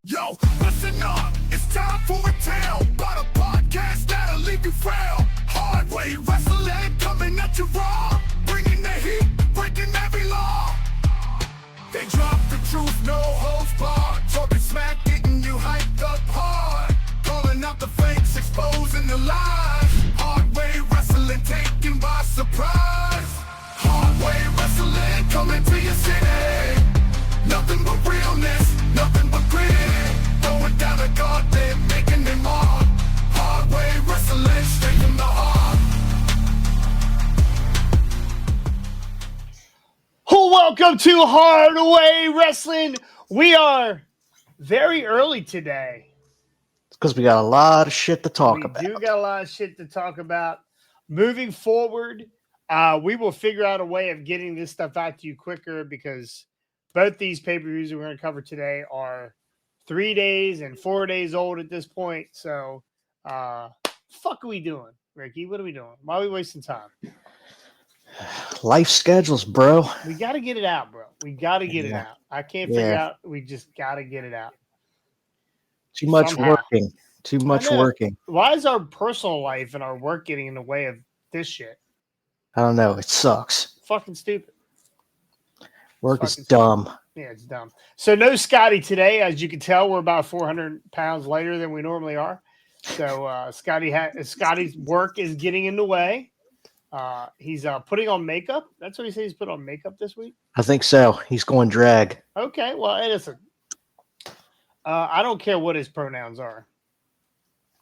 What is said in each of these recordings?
Yo, listen up, it's time for a tale about a podcast that'll leave you frail. Hard way wrestling coming at you raw, bringing the heat, breaking every law. They drop the truth, no holds barred, talking smack, getting you hyped up hard, calling out the fakes, exposing the lies. Hard way wrestling taken by surprise. Hard way wrestling coming to your city. Nothing but realness, nothing but grit. Going down a goddamn, making them hard. Hard way wrestling, straight from the heart. Welcome to Hard Way Wrestling. We are very early today. Because we got a lot of shit to talk about. We do got a lot of shit to talk about. Moving forward, we will figure out a way of getting this stuff out to you quicker because both these pay-per-views we're going to cover today are 3 days and 4 days old at this point. So, fuck are we doing, Ricky? What are we doing? Why are we wasting time? Life schedules, bro. We got to get it out, bro. We got to get it out. I can't figure out. We just got to get it out. Too much Somehow. working. Too much working. Why is our personal life and our work getting in the way of this shit? I don't know. It sucks. Fucking stupid. Work is dumb. Yeah, it's dumb. So no Scotty today. As you can tell, we're about 400 pounds lighter than we normally are. So Scotty's work is getting in the way. He's putting on makeup. That's what he said. He's put on makeup this week. I think so. He's going drag. Okay. Well, hey, listen. I don't care what his pronouns are.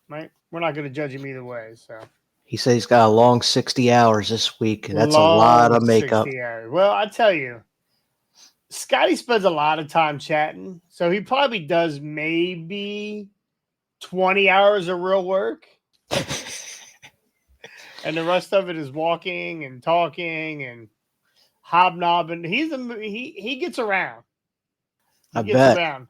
Right? We're not going to judge him either way. So he said he's got a long 60 hours this week. And that's a lot of makeup. 60 hours. Well, I tell you, Scotty spends a lot of time chatting. So he probably does maybe 20 hours of real work. And the rest of it is walking and talking and hobnobbing. He gets around. I bet.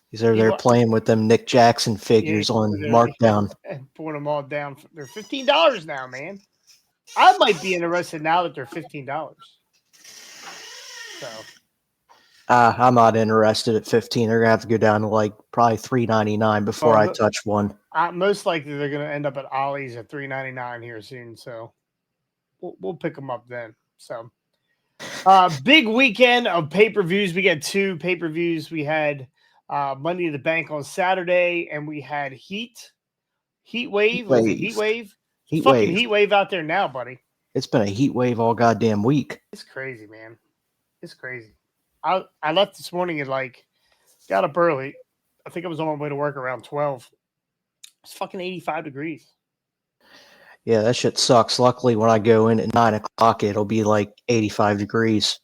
He's over there playing with them Nick Jackson figures on Markdown. And pulling them all down. They're $15 now, man. I might be interested now that they're $15. So I'm not interested at 15. They're gonna have to go down to like probably $3.99 before I touch one. Most likely they're gonna end up at Ollie's at $3.99 here soon. So we'll pick them up then. So big weekend of pay-per-views. We got 2 pay-per-views. We had Money in the Bank on Saturday, and we had Heat Wave. Was it Heat Wave? Heat Wave out there now, buddy. It's been a heat wave all goddamn week. It's crazy, man. It's crazy. I left this morning and got up early. I think I was on my way to work around 12. It's fucking 85 degrees. Yeah, that shit sucks. Luckily, when I go in at 9 o'clock, it'll be like 85 degrees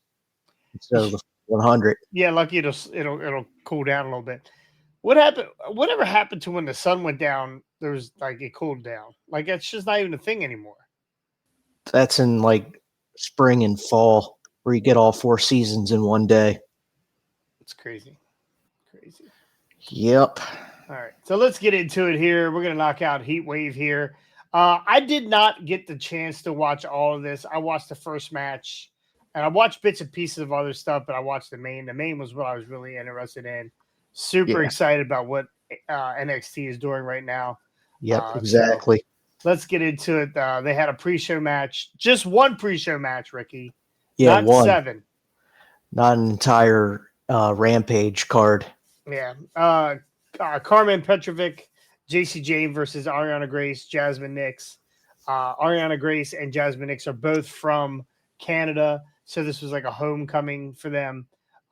instead of the 100. Yeah, lucky it'll cool down a little bit. Whatever happened to when the sun went down? There was it cooled down. It's just not even a thing anymore. That's in spring and fall, where you get all 4 seasons in one day. It's crazy. Yep. All right, so let's get into it here. We're gonna knock out Heat Wave here. I did not get the chance to watch all of this. I watched the first match, and I watched bits and pieces of other stuff, but I watched the main. The main was what I was really interested in. Super excited about what NXT is doing right now. Yep, exactly. So let's get into it. They had a pre-show match, just one pre-show match, Ricky. Yeah, not one. 7. Not an entire Rampage card. Yeah. Carmen Petrovic, JC Jane versus Ariana Grace, Jasmine Nix. Ariana Grace and Jasmine Nix are both from Canada, so this was like a homecoming for them.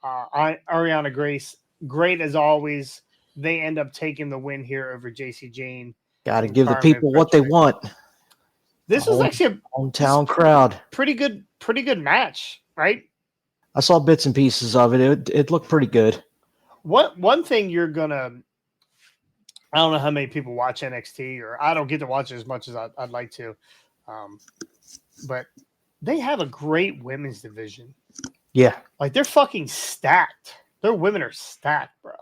Ariana Grace, great as always. They end up taking the win here over JC Jane. Got to give the people what they want. This was actually a hometown crowd. Pretty good match, right? I saw bits and pieces of it. It looked pretty good. One thing you're gonna, I don't know how many people watch NXT, or I don't get to watch it as much as I'd like to, but they have a great women's division. Yeah, they're fucking stacked. Their women are stacked, bro.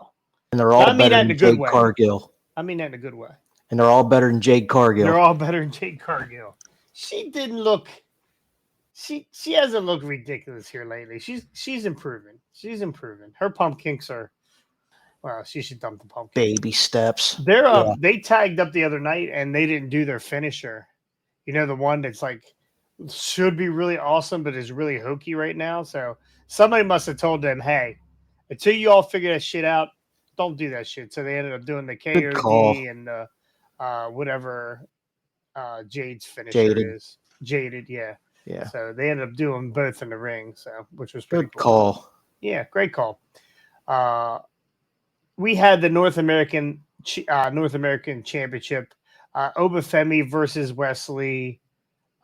And they're all better than Jade Cargill. I mean that in a good way. And they're all better than Jade Cargill. They're all better than Jade Cargill. She didn't look. She hasn't looked ridiculous here lately. She's improving. She's improving. Her pump kinks are Well, she should dump the pumpkin. Baby steps. They tagged up the other night and they didn't do their finisher. You know, the one that's like should be really awesome, but is really hokey right now. So somebody must have told them, hey, until you all figure that shit out, don't do that shit. So they ended up doing the KOD and the whatever Jade's finisher is. Jaded, yeah. Yeah. So they ended up doing both in the ring, so which was pretty Good cool. call. Yeah, great call. We had the North American Championship. Obafemi versus Wesley.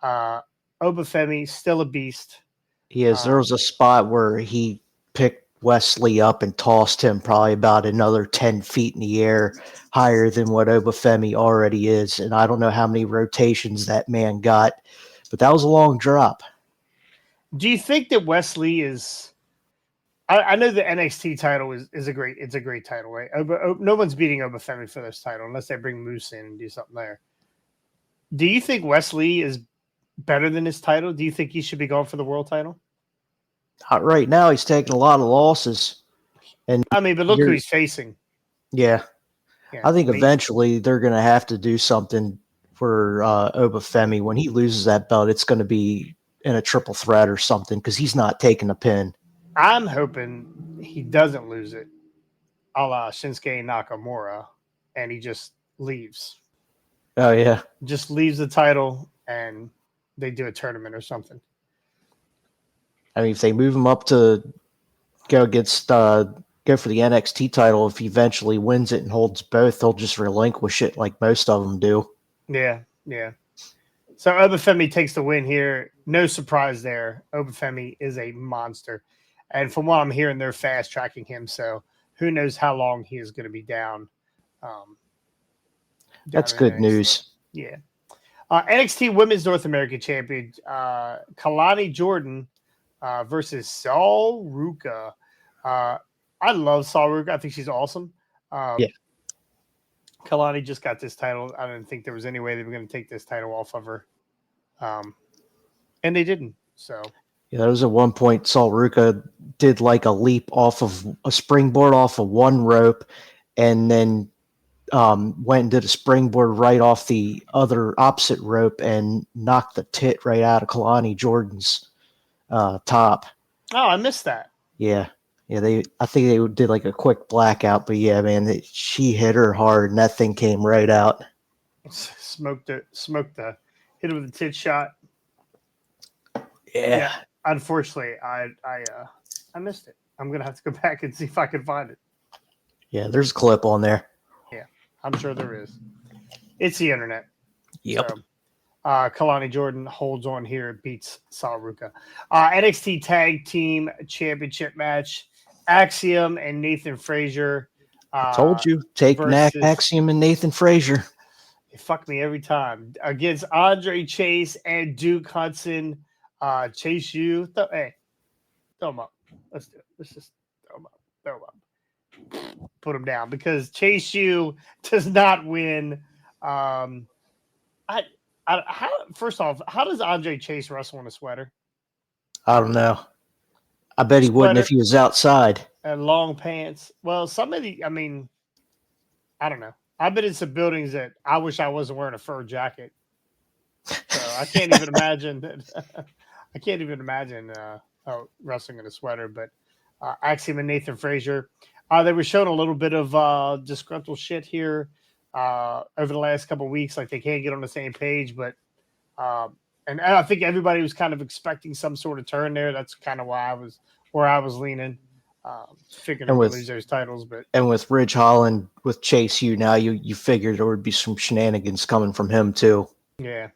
Obafemi still a beast. He is. There was a spot where he picked Wesley up and tossed him probably about another 10 feet in the air, higher than what Obafemi already is. And I don't know how many rotations that man got, but that was a long drop. Do you think that Wesley is? I know the NXT title is a great title, right? No one's beating Obafemi for this title unless they bring Moose in and do something there. Do you think Wesley is better than his title? Do you think he should be going for the world title? Not right now. He's taking a lot of losses, and I mean, but look who he's facing. Yeah, I think eventually they're going to have to do something for Obafemi. When he loses that belt, it's going to be in a triple threat or something because he's not taking a pin. I'm hoping he doesn't lose it, a la Shinsuke Nakamura, and he just leaves. Oh, yeah. Just leaves the title, and they do a tournament or something. I mean, if they move him up to go for the NXT title, if he eventually wins it and holds both, they'll just relinquish it like most of them do. Yeah. So Obafemi takes the win here. No surprise there. Obafemi is a monster. And from what I'm hearing, they're fast tracking him. So who knows how long he is going to be down. That's good news. Yeah. NXT Women's North American Champion, Kalani Jordan versus Sol Ruka. I love Sol Ruka. I think she's awesome. Yeah. Kalani just got this title. I didn't think there was any way they were going to take this title off of her. And they didn't. So. Yeah, there was at one point Sol Ruka did like a leap off of a springboard off of one rope and then went and did a springboard right off the other opposite rope and knocked the tit right out of Kalani Jordan's top. Oh, I missed that. Yeah. I think they did like a quick blackout, but yeah, man, she hit her hard and that thing came right out. Smoked hit it with a tit shot. Yeah. Unfortunately, I missed it. I'm gonna have to go back and see if I can find it. Yeah, there's a clip on there. Yeah, I'm sure there is. It's the internet. Yep. So, Kalani Jordan holds on here, beats Sol Ruka. NXT Tag Team Championship match: Axiom and Nathan Frazier. Told you, take Axiom and Nathan Frazier. They fuck me every time against Andre Chase and Duke Hudson. Chase U. Throw him up. Let's do it. Let's just throw him up. Put him down because Chase U does not win. First off, how does Andre Chase wrestle in a sweater? I don't know. I bet he wouldn't if he was outside. And long pants. Well, I don't know. I've been in some buildings that I wish I wasn't wearing a fur jacket. So I can't even imagine that. I can't even imagine wrestling in a sweater, but Axiom and Nathan Frazier, they were showing a little bit of disgruntled shit here over the last couple of weeks. Like they can't get on the same page, but and I think everybody was kind of expecting some sort of turn there. That's kind of why I was leaning, figuring to lose those titles. But with Ridge Holland with Chase U now, you figured there would be some shenanigans coming from him too. Yeah.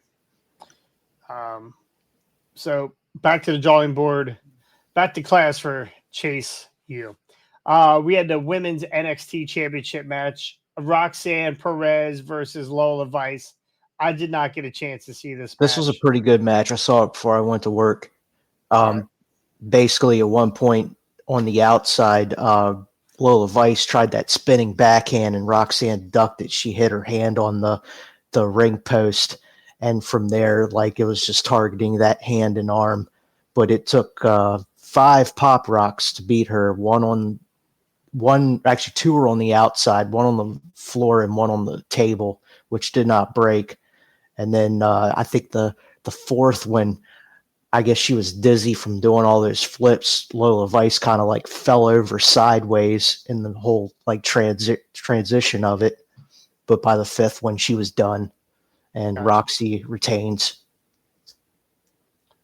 So back to the drawing board, back to class for Chase U. We had the women's NXT championship match, Roxanne Perez versus Lola Vice. I did not get a chance to see this match. This was a pretty good match. I saw it before I went to work. Basically, at one point on the outside, Lola Vice tried that spinning backhand and Roxanne ducked it. She hit her hand on the ring post. And from there, like it was just targeting that hand and arm. But it took 5 pop rocks to beat her, one one, actually two were on the outside, one on the floor and one on the table, which did not break. And then I think the fourth, when I guess she was dizzy from doing all those flips, Lola Vice kind of like fell over sideways in the whole like transition of it. But by the fifth, when she was done, and Roxy retains.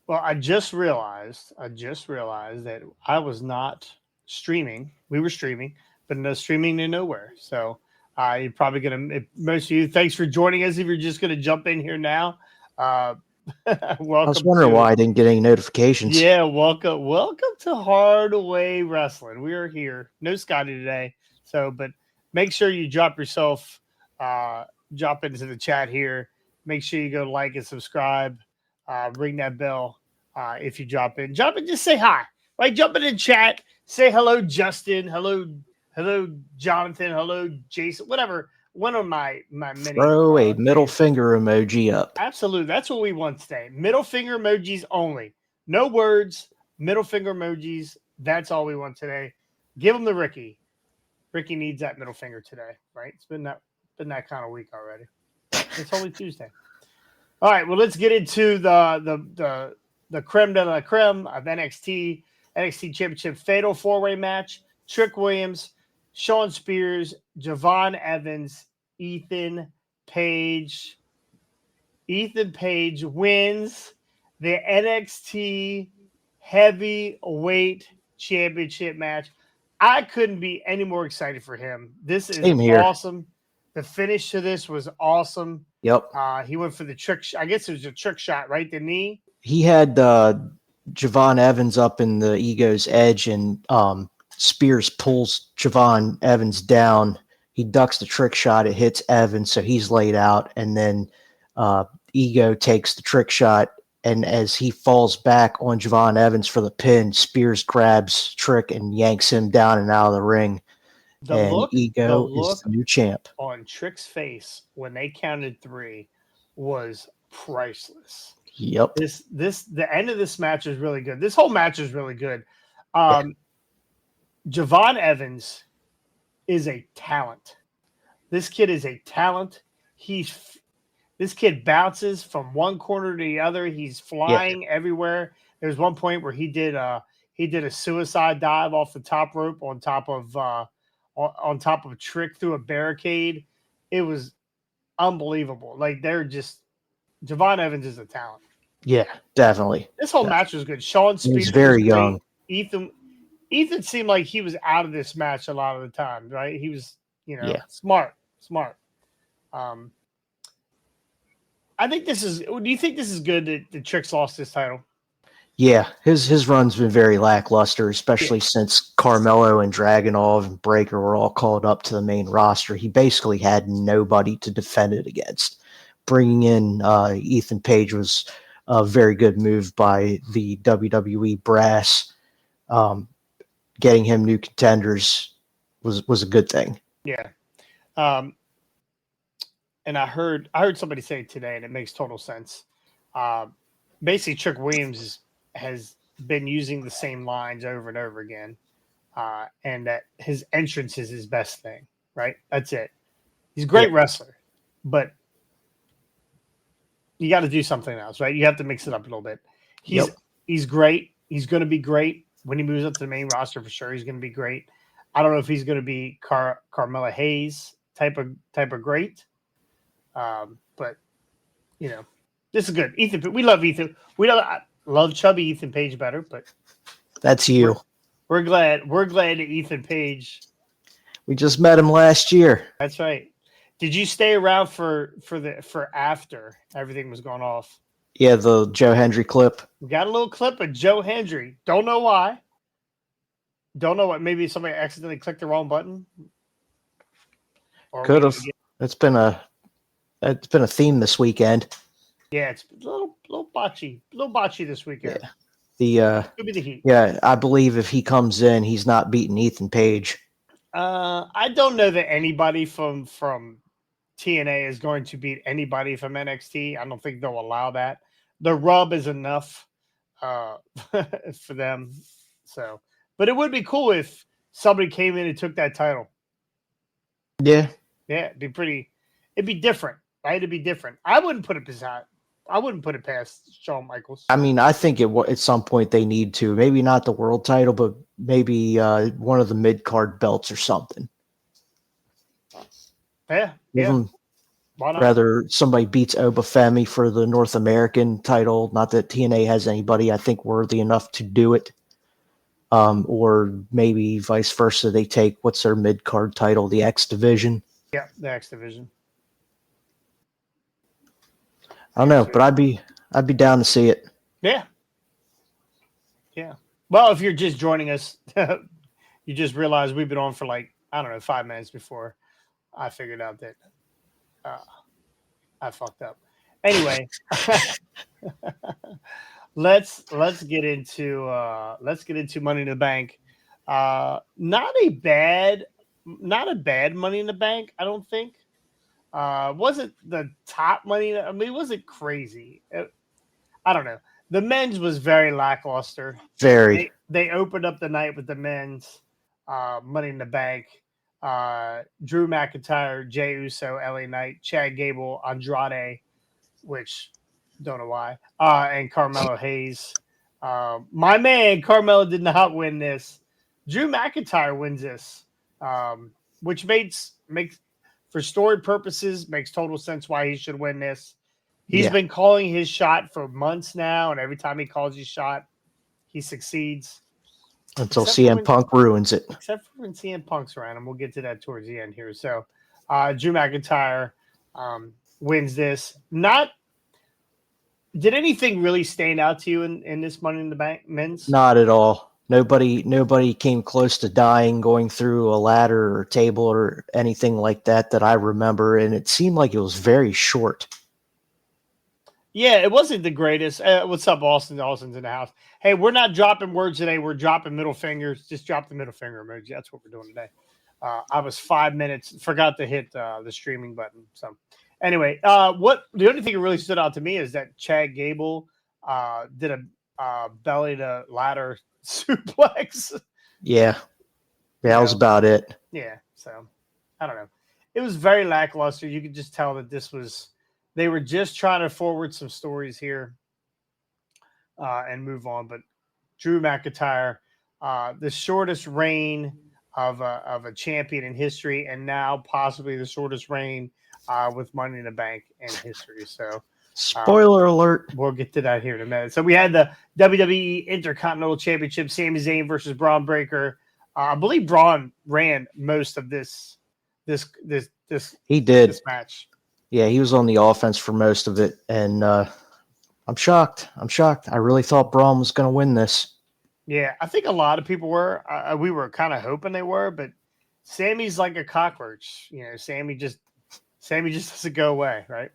Well, I just realized that I was not streaming. We were streaming, but no streaming to nowhere. So you're probably most of you, thanks for joining us. If you're just going to jump in here now, welcome. I was wondering why I didn't get any notifications. Yeah, welcome to Hardaway Wrestling. We are here. No Scotty today. So, but make sure you drop yourself, drop into the chat here. Make sure you go like and subscribe. Ring that bell if you drop in. Jump in, just say hi. Right? Jump in the chat. Say hello, Justin. Hello, Jonathan. Hello, Jason. Whatever. One of my many. Throw a middle finger emoji up. Absolutely. That's what we want today. Middle finger emojis only. No words. Middle finger emojis. That's all we want today. Give them to Ricky. Ricky needs that middle finger today, right? It's been that kind of week already. It's only Tuesday. All right. Well, let's get into the creme de la creme of NXT Championship Fatal 4-Way match. Trick Williams, Shawn Spears, Javon Evans, Ethan Page. Ethan Page wins the NXT Heavyweight Championship match. I couldn't be any more excited for him. This is awesome. The finish to this was awesome. Yep. He went for the trick. I guess it was a trick shot, right? The knee. He had Javon Evans up in the Ego's edge, and Spears pulls Javon Evans down. He ducks the trick shot. It hits Evans, so he's laid out. And then Ego takes the trick shot, and as he falls back on Javon Evans for the pin, Spears grabs Trick and yanks him down and out of the ring. Ego is the new champ. On Trick's face when they counted 3 was priceless. Yep. The end of this match is really good. This whole match is really good. Javon Evans is a talent. This kid is a talent. This kid bounces from one corner to the other. He's flying everywhere. There's one point where he did a suicide dive off the top rope on top of Trick through a barricade. It was unbelievable. Like Javon Evans is a talent. Yeah, definitely. This whole match was good. Shawn Spears. He's very young. Ethan seemed like he was out of this match a lot of the time, right? He was, smart. I think this is. Do you think this is good that Trick's lost his title? Yeah, his run's been very lackluster, especially since Carmelo and Dragunov and Breaker were all called up to the main roster. He basically had nobody to defend it against. Bringing in Ethan Page was a very good move by the WWE brass. Getting him new contenders was a good thing. Yeah. And I heard somebody say today, and it makes total sense. Basically, Trick Williams has been using the same lines over and over again, and that his entrance is his best thing, right? That's it. He's a great wrestler, but you got to do something else, right? You have to mix it up a little bit. He's great. He's going to be great when he moves up to the main roster for sure. He's going to be great. I don't know if he's going to be Carmella Hayes type of great, but this is good. Ethan, we love Ethan. I love chubby Ethan Page better, but that's you. We're glad that Ethan Page. We just met him last year. That's right. Did you stay around for after everything was going off? Yeah, the Joe Hendry clip. We got a little clip of Joe Hendry. Don't know why. Don't know what. Maybe somebody accidentally clicked the wrong button. Could have. It's been a theme this weekend. Yeah, it's a little botchy this weekend. Yeah. Could be the heat. Yeah, I believe if he comes in, he's not beating Ethan Page. I don't know that anybody from TNA is going to beat anybody from NXT. I don't think they'll allow that. The rub is enough for them. So, but it would be cool if somebody came in and took that title. Yeah. Yeah, it'd be different, right? It'd be different. I wouldn't put it past Shawn Michaels. I mean, I think at some point they need to. Maybe not the world title, but maybe one of the mid-card belts or something. Yeah. Why not? Rather, somebody beats Obafemi for the North American title. Not that TNA has anybody, I think, worthy enough to do it. Or maybe vice versa. They take, what's their mid-card title? The X Division. Yeah, the X Division. I don't know, but I'd be down to see it. Yeah. Yeah. Well, if you're just joining us, you just realize we've been on for 5 minutes before I figured out that I fucked up. Anyway, let's get into Money in the Bank. Not a bad Money in the Bank, I don't think. Wasn't the top money? I mean, it wasn't crazy. I don't know. The men's was very lackluster. Very. They opened up the night with the men's Money in the Bank. Drew McIntyre, Jey Uso, LA Knight, Chad Gable, Andrade, which don't know why, and Carmelo Hayes. My man Carmelo did not win this. Drew McIntyre wins this, which makes for story purposes makes total sense why he should win this. He's been calling his shot for months now, and every time he calls his shot, he succeeds. Until CM Punk ruins it. Except for when CM Punk's around, and we'll get to that towards the end here. So, Drew McIntyre wins this. Did anything really stand out to you in this Money in the Bank men's? Not at all. Nobody came close to dying going through a ladder or table or anything like that I remember, and it seemed like it was very short. Yeah, it wasn't the greatest. What's up, Austin? Austin's in the house. Hey, we're not dropping words today. We're dropping middle fingers. Just drop the middle finger emoji. That's what we're doing today. I was 5 minutes. Forgot to hit the streaming button. So anyway, the only thing that really stood out to me is that Chad Gable did a belly to ladder suplex. Yeah. That was about it. Yeah. So I don't know. It was very lackluster. You could just tell that they were just trying to forward some stories here and move on. But Drew McIntyre, the shortest reign of a champion in history, and now possibly the shortest reign with Money in the Bank in history. So, spoiler alert. We'll get to that here in a minute. So we had the WWE Intercontinental Championship, Sami Zayn versus Braun Breaker. I believe Braun ran most of this He did. This match. Yeah, he was on the offense for most of it, and I'm shocked. I really thought Braun was going to win this. Yeah, I think a lot of people were. We were kind of hoping they were, but Sammy's like a cockroach. You know, Sammy just doesn't go away, right?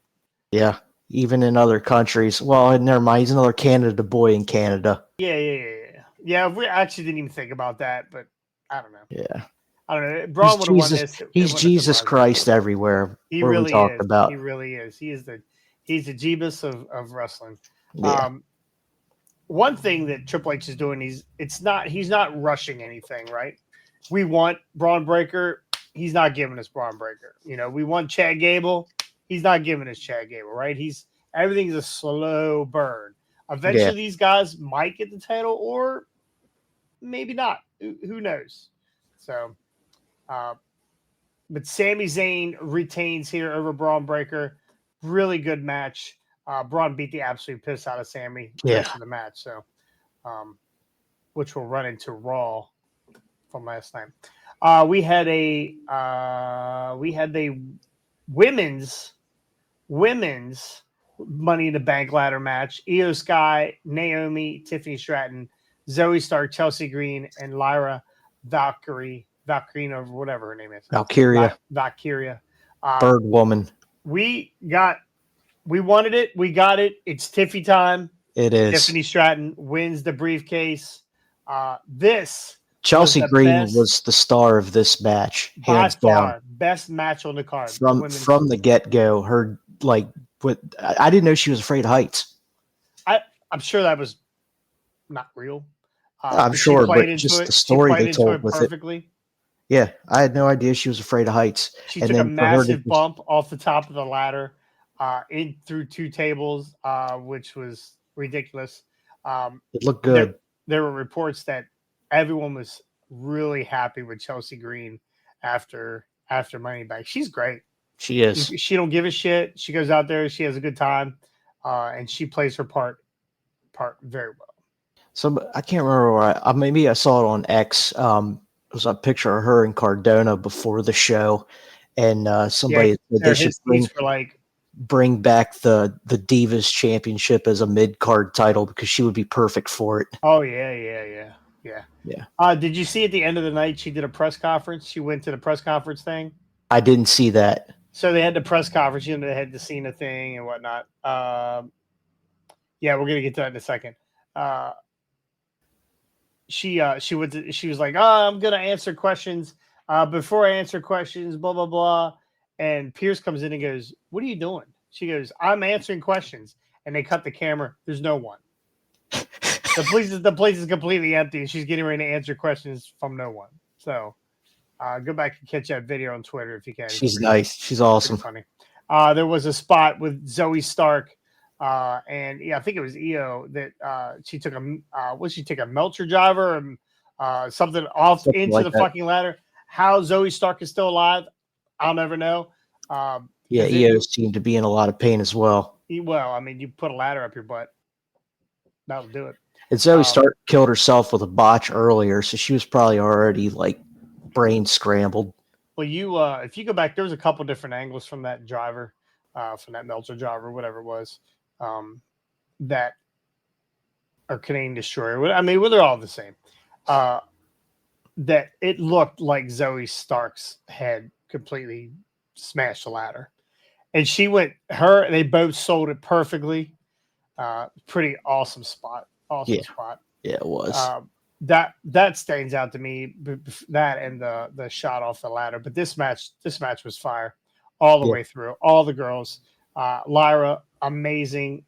Yeah, even in other countries. Well, never mind. He's another Canada boy in Canada. Yeah, we actually didn't even think about that, but I don't know. Yeah. I don't know. Braun would have won this. He's Jesus Christ everywhere. He really is. He really is. He's the Jeebus of wrestling. Yeah. One thing that Triple H is doing, he's not rushing anything, right? We want Braun Breaker. He's not giving us Braun Breaker. You know, we want Chad Gable. He's not giving us Chad Gable, right? Everything's a slow burn. Eventually, these guys might get the title, or maybe not. Who knows? So. But Sami Zayn retains here over Braun Breaker. Really good match. Braun beat the absolute piss out of Sami in the match. So, which we'll run into Raw from last night. We had a women's Money in the Bank ladder match. Io Sky, Naomi, Tiffany Stratton, Zoe Stark, Chelsea Green, and Lyra Valkyria, or whatever her name is. Valkyria. Bird woman. We wanted it. We got it. It's Tiffy time. It is. Tiffany Stratton wins the briefcase. Chelsea Green was the star of this match. By far, best match on the card. From the get-go. I didn't know she was afraid of heights. I'm sure that was not real. I'm But sure, she played but into just it. the She story played they into told it with it. perfectly. Yeah, I had no idea she was afraid of heights. She And took a then for her to massive bump off the top of the ladder, in through 2 tables, which was ridiculous. it looked There, good. there were reports that everyone was really happy with Chelsea Green after Money Back. She's great. She is. She don't give a shit. She goes out there, she has a good time, and she plays her part very well. So I can't remember where maybe I saw it on X. It was a picture of her and Cardona before the show, and somebody said they should His tweets were like, bring back the Divas Championship as a mid card title because she would be perfect for it. "Oh yeah." Did you see at the end of the night she did a press conference? She went to the press conference thing. I didn't see that. So they had the press conference. You know, they had the Cena thing and whatnot. Yeah, we're gonna get to that in a second. She was like, "Oh, I'm gonna answer questions. Before I answer questions, blah blah blah." And Pierce comes in and goes, "What are you doing?" She goes, "I'm answering questions." And they cut the camera. There's no one. The place is completely empty, and she's getting ready to answer questions from no one. So, go back and catch that video on Twitter if you can. She's nice. She's awesome. Funny. There was a spot with Zoe Stark. And yeah, I think it was EO that she took she take a Melcher driver and something off Something into like the that. fucking ladder. How Zoe Stark is still alive, I'll never know. Yeah, EO seemed to be in a lot of pain as well. Well, I mean, you put a ladder up your butt, that'll do it. And Zoe Stark killed herself with a botch earlier, so she was probably already like brain scrambled. Well, if you go back, there was a couple different angles from that driver, from that Melcher driver, whatever it was. That are Canadian Destroyer. I mean, well, they're all the same. That it looked like Zoe Stark's head completely smashed the ladder, and they both sold it perfectly. Pretty awesome spot. Spot. Yeah, it was. That stands out to me. That and the shot off the ladder. But this match was fire all the way through. All the girls. Lyra, amazing.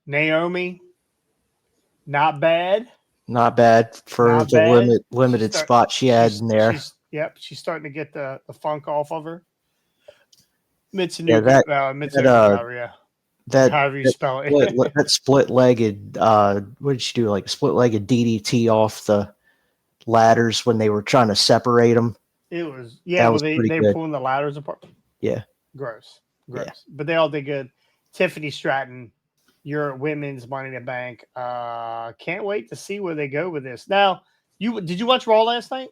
Naomi, not bad. Not bad for Not the bad. limited spot she had in there. She's starting to get the funk off of her. Mitsunuki, however you spell it. that split-legged, what did she do? Like split-legged DDT off the ladders when they were trying to separate them. It was they were pulling the ladders apart. Yeah, gross. Yeah. But they all did good. Tiffany Stratton, your women's Money in the Bank. Can't wait to see where they go with this. Now, did you watch Raw last night?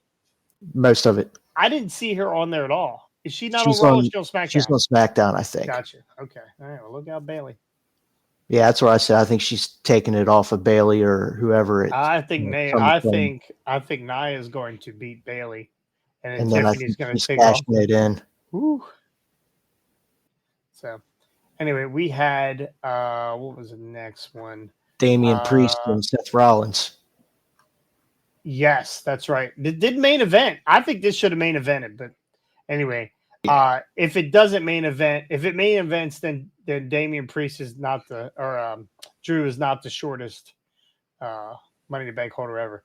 Most of it. I didn't see her on there at all. Is she not on Raw? Or is she on SmackDown? She's on SmackDown, I think. Gotcha. Okay. All right. Well, look out, Bailey. Yeah, that's what I said. I think she's taking it off of Bailey or whoever. I think Nia is going to beat Bailey, and then Tiffany's going to take off. It in. Woo. So, anyway, we had what was the next one? Damian Priest and Seth Rollins. Yes, that's right. It did main event. I think this should have main evented, but anyway, if it doesn't main event, if it main events, then Damian Priest is not Drew is not the shortest Money in the Bank holder ever.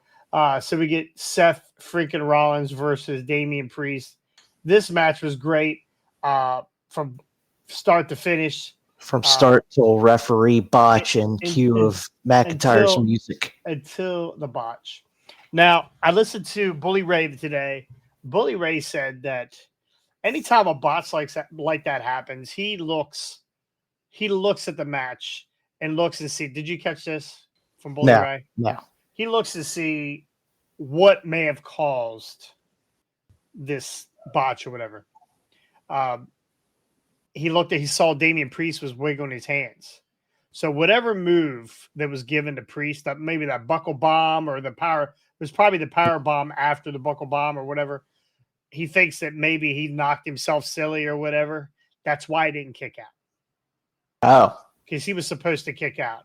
So we get Seth freaking Rollins versus Damian Priest. This match was great from start to finish. From start till referee botch and cue of McIntyre's music. Until the botch. Now, I listened to Bully Ray today. Bully Ray said that anytime a botch like that happens, he looks at the match and looks and see. Did you catch this from Bully Ray? No. He looks to see what may have caused this botch or whatever. He saw Damian Priest was wiggling his hands. So whatever move that was given to Priest, maybe that buckle bomb or the power, it was probably the power bomb after the buckle bomb or whatever. He thinks that maybe he knocked himself silly or whatever. That's why he didn't kick out. Oh. Because he was supposed to kick out.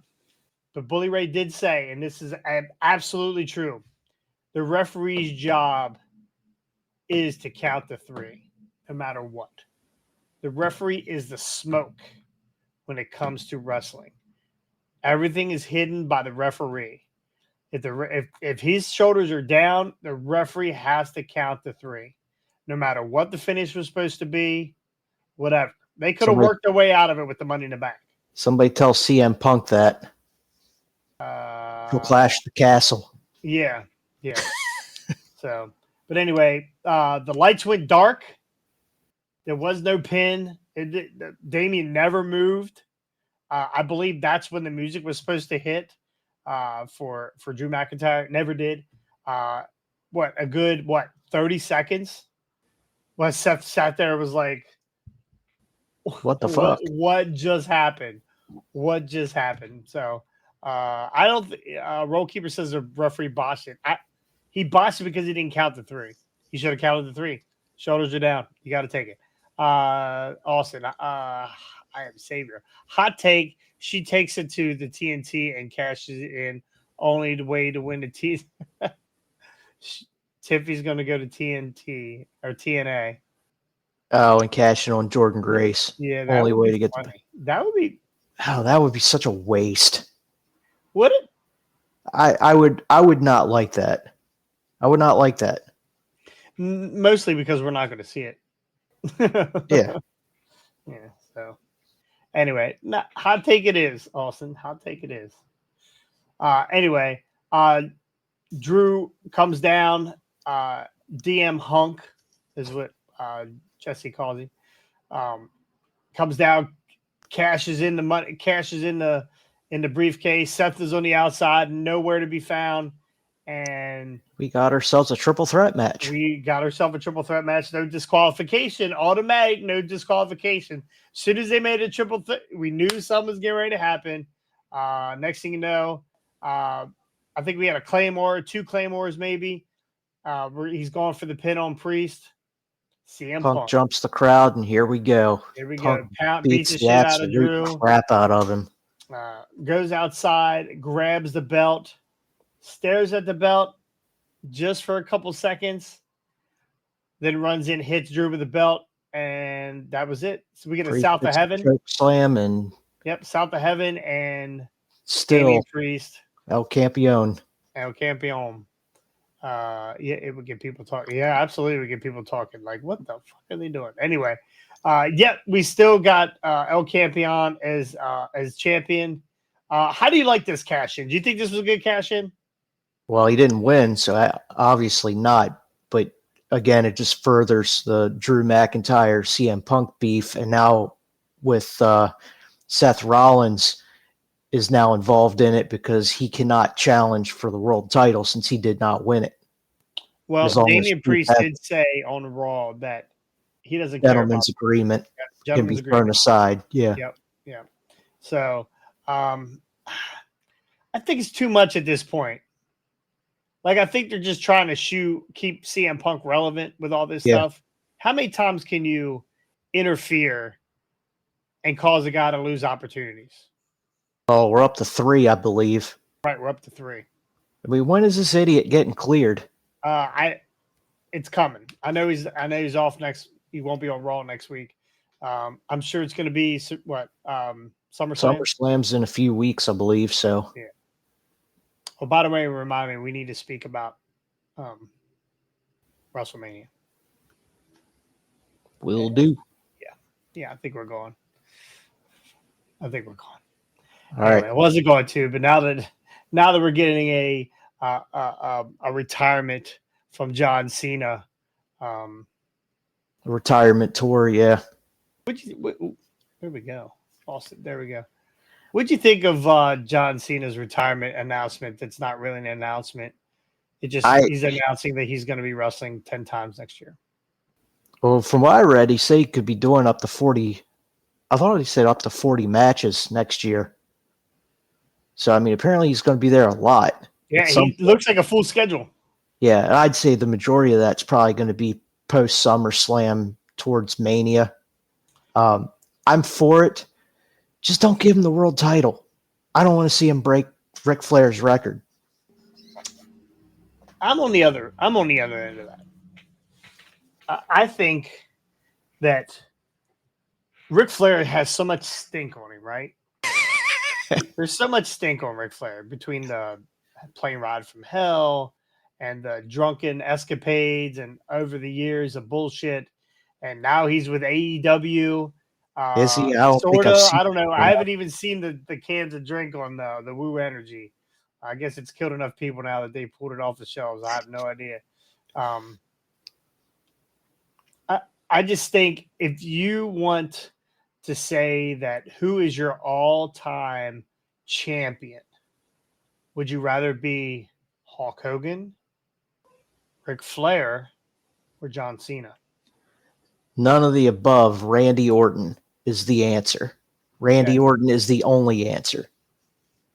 But Bully Ray did say, and this is absolutely true, the referee's job is to count to 3, no matter what. The referee is the smoke when it comes to wrestling. Everything is hidden by the referee. If his shoulders are down, the referee has to count the 3, no matter what the finish was supposed to be, whatever. They could have worked their way out of it with the Money in the Bank. Somebody tell CM Punk that. He'll clash the castle. Yeah. So, but anyway, the lights went dark. There was no pin. Damien never moved. I believe that's when the music was supposed to hit for Drew McIntyre. Never did. A good 30 seconds? Well, Seth sat there and was like, what the fuck? What just happened? What just happened? So I don't Roll Keeper says the referee botched it. He botched it because he didn't count the 3. He should have counted the 3. Shoulders are down. You got to take it. Austin, I am Savior. Hot take. She takes it to the TNT and cashes it in. Only the way to win the T. Tiffy's going to go to TNT or TNA. Oh, and cash it on Jordan Grace. Yeah, only way to get that would be. Oh, that would be such a waste. Would it? I would not like that. I would not like that. Mostly because we're not going to see it. Yeah. So anyway, hot take it is, Austin. Hot take it is. Anyway, Drew comes down. DM Hunk is what Jesse calls him. Comes down, cashes in the money, cashes in the briefcase. Seth is on the outside, nowhere to be found. And we got ourselves a triple threat match. No disqualification. Automatic, no disqualification. As soon as they made a triple threat, we knew something was getting ready to happen. Next thing you know, I think we had a Claymore, 2 Claymores maybe. He's going for the pin on Priest. CM Punk jumps the crowd, and here we go. Punk beats the shit out of Drew. Crap out of him. Goes outside, grabs the belt, stares at the belt just for a couple seconds, then runs in, hits Drew with the belt, and that was it. So we get a South of Heaven. Choke slam and South of Heaven and still Damian Priest. El Campeon. It would get people talking. Yeah, absolutely, it would get people talking. Like, what the fuck are they doing? Anyway, we still got El Campeon as champion. How do you like this cash in? Do you think this was a good cash in? Well, he didn't win, so obviously not. But again, it just furthers the Drew McIntyre CM Punk beef, and now with Seth Rollins is now involved in it because he cannot challenge for the world title since he did not win it. Well, Damian Priest did say on Raw that he doesn't care about gentleman's agreement can be thrown aside. Yeah. Yep. So I think it's too much at this point. Like, I think they're just trying to keep CM Punk relevant with all this stuff. How many times can you interfere and cause a guy to lose opportunities? Oh, we're up to 3, I believe. Right, we're up to 3. I mean, when is this idiot getting cleared? It's coming. I know he's off next. He won't be on Raw next week. I'm sure it's going to be SummerSlam. SummerSlam's in a few weeks, I believe. So. Yeah. Well, by the way, remind me, we need to speak about WrestleMania. Will do. Yeah, I think we're going. All right. I wasn't going to, but now that we're getting a retirement from John Cena, a retirement tour, yeah. There we go. Austin, there we go. What'd you think of John Cena's retirement announcement? That's not really an announcement. He's announcing that he's going to be wrestling 10 times next year. Well, from what I read, he said he could be doing up to 40. I thought he said up to 40 matches next year. So, I mean, apparently he's going to be there a lot. Yeah, he looks like a full schedule. Yeah, and I'd say the majority of that's probably going to be post SummerSlam towards Mania. I'm for it. Just don't give him the world title. I don't want to see him break Ric Flair's record. I'm on the other end of that. I think that Ric Flair has so much stink on him, right? There's so much stink on Ric Flair between the Plane Ride from Hell and the drunken escapades and over the years of bullshit. And now he's with AEW. Is he? I don't think I've Sorta. seen I don't know. him. I haven't even seen the cans of drink on the Woo Energy. I guess it's killed enough people now that they pulled it off the shelves. I have no idea. I just think if you want to say that who is your all-time champion, would you rather be Hulk Hogan, Ric Flair, or John Cena? None of the above. Randy Orton is the answer. Randy Orton is the only answer.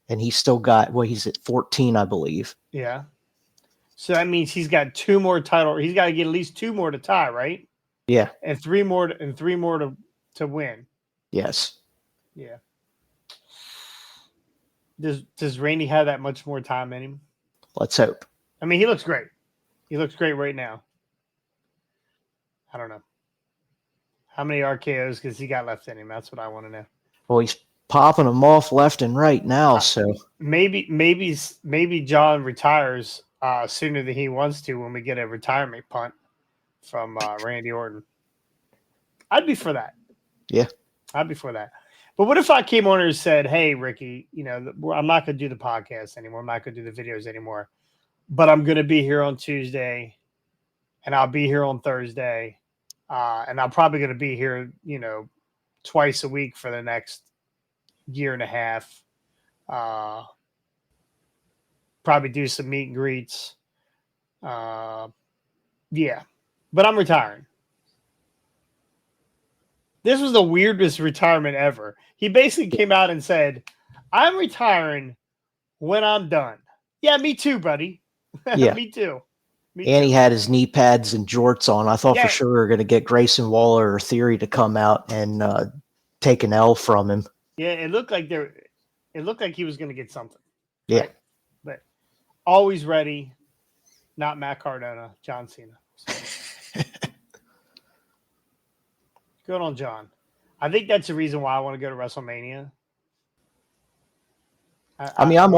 And he's still got, he's at 14, I believe. Yeah. So that means he's got 2 more titles. He's got to get at least 2 more to tie, right? Yeah. And 3 more to win. Yes. Yeah. Does Randy have that much more time in him? Let's hope. I mean, he looks great. He looks great right now. I don't know. How many RKOs has he got left in him? That's what I want to know. Well, he's popping them off left and right now, so maybe John retires sooner than he wants to when we get a retirement punt from Randy Orton. I'd be for that. Yeah. I'd be for that. But what if I came on and said, hey, Ricky, I'm not going to do the podcast anymore. I'm not going to do the videos anymore. But I'm going to be here on Tuesday, and I'll be here on Thursday, and I'm probably going to be here, twice a week for the next year and a half. Probably do some meet and greets. Yeah. But I'm retiring. This was the weirdest retirement ever. He basically came out and said, I'm retiring when I'm done. Yeah, me too, buddy. Yeah. Me too. He had his knee pads and jorts on. I thought for sure we were going to get Grayson Waller or Theory to come out and take an L from him. Yeah, it looked like he was going to get something. Yeah. Right? But always ready. Not Matt Cardona, John Cena. Good on John. I think that's the reason why I want to go to WrestleMania. I'm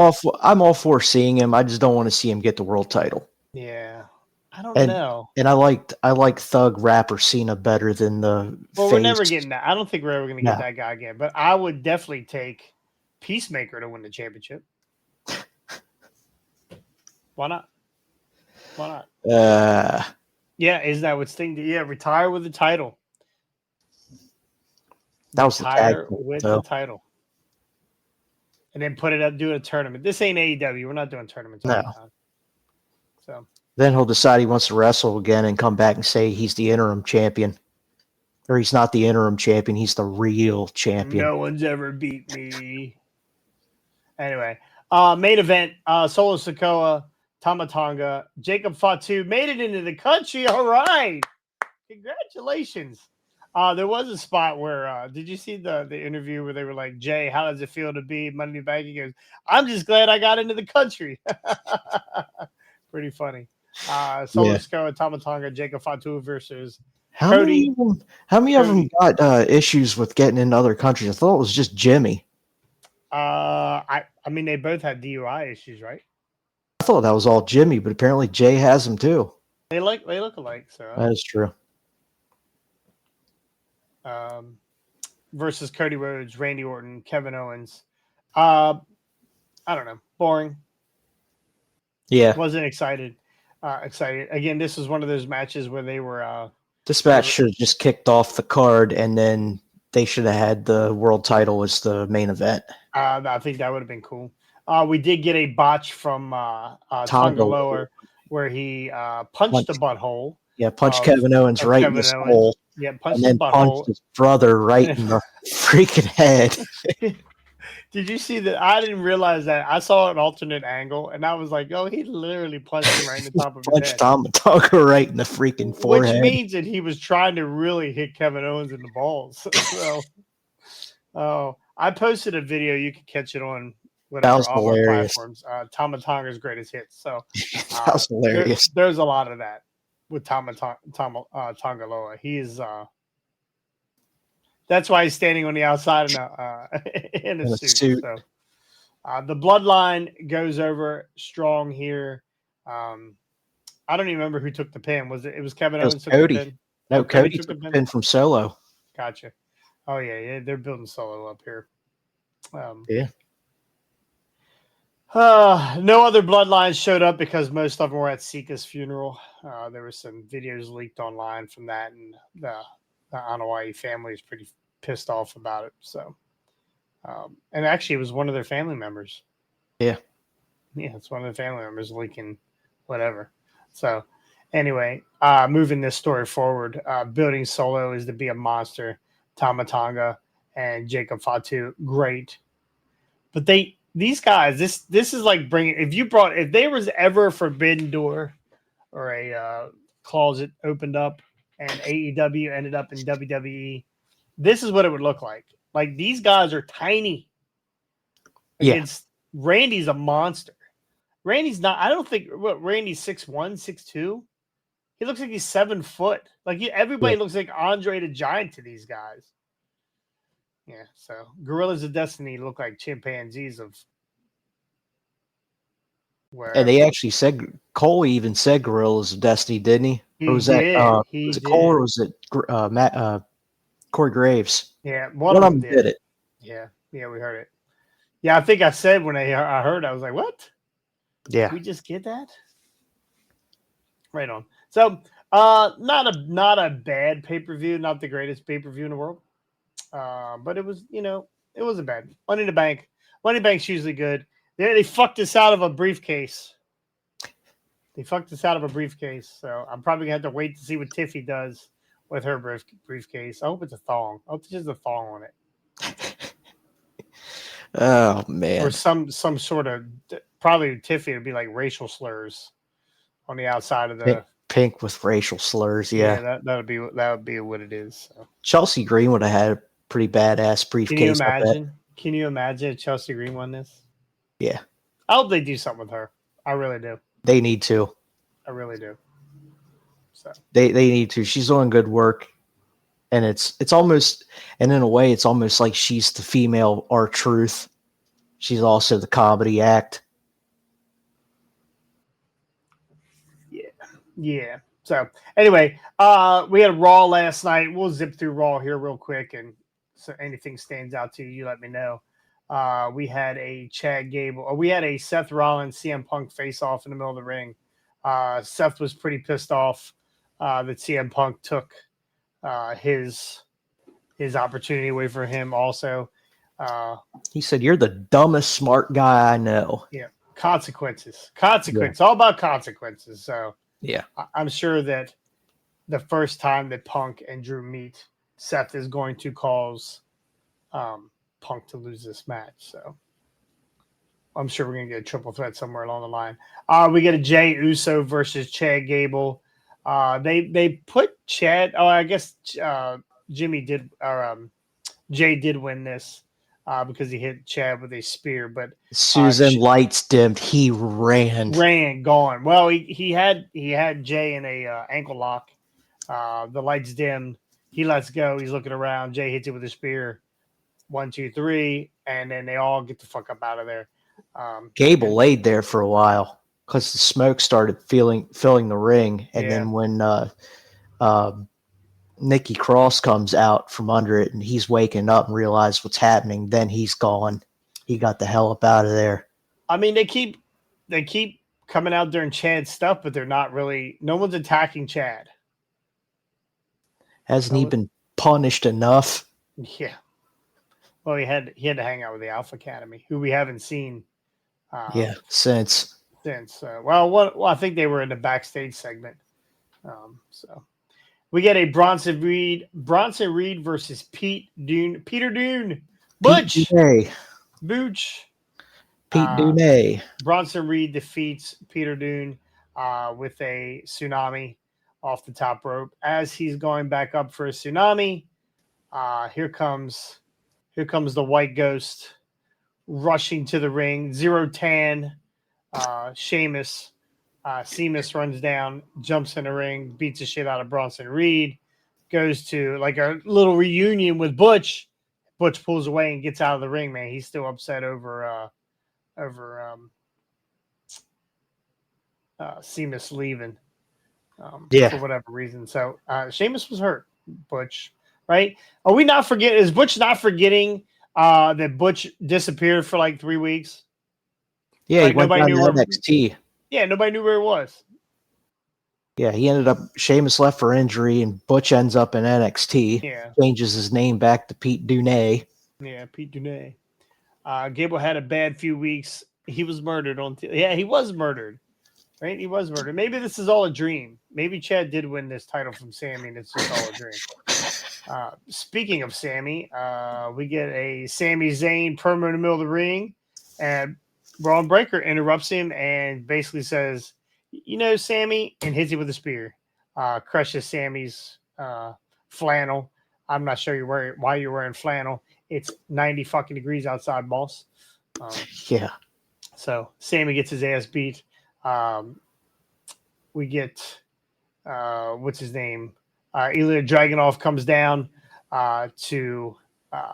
all for seeing him. I just don't want to see him get the world title. Yeah. I don't know. And I like Thug Rapper Cena better than the Well, face. we're never getting that. I don't think we're ever going to get that guy again. But I would definitely take Peacemaker to win the championship. Why not? Why not? Yeah, isn't that what Sting did? Yeah, retire with the title. That was retire the tag with the title. And then put it up, do a tournament. This ain't AEW. We're not doing tournaments all the time. So then he'll decide he wants to wrestle again and come back and say he's the interim champion. Or he's not the interim champion. He's the real champion. No one's ever beat me. Anyway, main event, Solo Sikoa, Tama Tonga, Jacob Fatu made it into the country. All right. Congratulations. There was a spot where, did you see the interview where they were like, Jay, how does it feel to be Money in the Bank? He goes, I'm just glad I got into the country. Pretty funny. Solo Sikoa, Tama Tonga, Jacob Fatu versus Cody. How many of them got issues with getting into other countries? I thought it was just Jimmy. I mean, they both had DUI issues, right? I thought that was all Jimmy, but apparently Jay has them too. They look alike, so that is true. Versus Cody Rhodes, Randy Orton, Kevin Owens. I don't know. Boring. Yeah. Wasn't excited. Excited. Again, this was one of those matches where they were this match should have just kicked off the card and then they should have had the world title as the main event. I think that would have been cool. We did get a botch from Tonga Loa where he punched the butthole. Yeah, punched Kevin Owens right in the skull. Yeah, punched and then punched his brother right in the freaking head. Did you see that? I didn't realize that. I saw an alternate angle, and I was like, "Oh, he literally punched him right in the top of his head." Punched Tama Tonga right in the freaking forehead. Which means that he was trying to really hit Kevin Owens in the balls. So, I posted a video. You can catch it on whatever all our platforms. Tama Tonga's greatest hits. So that was hilarious. There's a lot of that with Tonga Loa. He's that's why he's standing on the outside in a suit. So, The bloodline goes over strong here. I don't even remember who took the pin. It was Kevin It was Owens took Cody. the pin? No, Oh, Cody took the pin from Solo. Gotcha. Oh yeah, they're building Solo up here. Yeah. No other bloodlines showed up because most of them were at Sika's funeral. There were some videos leaked online from that, and the Anoa'i family is pretty pissed off about it. So, and actually, it was one of their family members. Yeah, it's one of the family members leaking whatever. So, anyway, moving this story forward, building Solo is to be a monster. Tama Tonga and Jacob Fatu, great, but these guys, this is like bringing. If there was ever a forbidden door or a closet opened up and AEW ended up in WWE, this is what it would look like. Like these guys are tiny. Against Randy's a monster. Randy's not. I don't think Randy's 6'1", 6'2". He looks like he's 7 foot. Like everybody looks like Andre the Giant to these guys. Yeah, so Gorillas of Destiny look like chimpanzees of where. And they actually said Cole even said Gorillas of Destiny, didn't he? Or was did. that was it Cole or was it Corey Graves? Yeah, one of them did it. Yeah, we heard it. Yeah, I think I said when I heard, I was like, "What? Yeah, did we just get that?" Right on. So, not a bad pay-per-view, not the greatest pay-per-view in the world. But it was, it wasn't bad. Money in the Bank. Money in the Bank's usually good. They fucked us out of a briefcase. So I'm probably gonna have to wait to see what Tiffy does with her briefcase. I hope it's a thong. I hope there's just a thong on it. Oh man. Or some sort of, probably Tiffy would be like racial slurs on the outside of the pink with racial slurs. Yeah, that would be what it is. So. Chelsea Green would have had a pretty badass briefcase. Can you imagine if Chelsea Green won this? Yeah, I hope they do something with her. I really do. They need to. I really do. So they need to. She's doing good work, and it's almost, and in a way, it's almost like she's the female R-Truth. She's also the comedy act. Yeah. So anyway, we had Raw last night. We'll zip through Raw here real quick, and so anything stands out to you, let me know. We had a Chad Gable, or we had a Seth Rollins CM Punk face off in the middle of the ring. Seth was pretty pissed off that CM Punk took his opportunity away from him. Also, he said, "You're the dumbest smart guy I know." Yeah, consequences, all about consequences. So. Yeah, I'm sure that the first time that Punk and Drew meet, Seth is going to cause Punk to lose this match. So I'm sure we're going to get a triple threat somewhere along the line. We get a Jey Uso versus Chad Gable. They put Chad. Oh, I guess Jimmy did, or Jay did win this. Because he hit Chad with a spear, but Susan lights dimmed. He ran, gone. Well, he had Jay in a ankle lock. The lights dimmed. He lets go. He's looking around. Jay hits it with a spear. 1, 2, 3, and then they all get the fuck up out of there. Gable laid there for a while because the smoke started filling the ring, and then when Nikki Cross comes out from under it and he's waking up and realizes what's happening, then he's gone. He got the hell up out of there. I mean, they keep coming out during Chad's stuff, but they're not really. No one's attacking Chad. Hasn't he been punished enough? Yeah. Well, he had to hang out with the Alpha Academy, who we haven't seen. Since. I think they were in the backstage segment. So. We get a Bronson Reed versus Peter Dune. Butch. Booch. Pete Dune. Bronson Reed defeats Peter Dune with a tsunami off the top rope. As he's going back up for a tsunami, here comes the White Ghost rushing to the ring. Zero Tan, Sheamus. Sheamus runs down, jumps in the ring, beats the shit out of Bronson Reed, goes to like a little reunion with Butch. Butch pulls away and gets out of the ring, man. He's still upset over Sheamus leaving Yeah. for whatever reason. So Sheamus was hurt. Butch, right? Are we not forgetting? Is Butch not forgetting that Butch disappeared for like 3 weeks? Yeah, Like, he went nobody down knew to where- NXT. Yeah, nobody knew where it was. Yeah, he ended up Sheamus left for injury, and Butch ends up in NXT. Yeah. Changes his name back to Pete Dunne. Yeah, Pete Dunne. Gable had a bad few weeks. He was murdered on. Yeah, he was murdered. Right, he was murdered. Maybe this is all a dream. Maybe Chad did win this title from Sammy, and it's just all a dream. Speaking of Sammy, we get a Sami Zayn promo in the middle of the ring, and Braun Breaker interrupts him and basically says, "You know, Sammy," and hits him with a spear. Crushes Sammy's flannel. I'm not sure why you're wearing flannel. It's 90 fucking degrees outside, boss. Yeah. So Sammy gets his ass beat. We get what's his name? Ilya Dragunov comes down to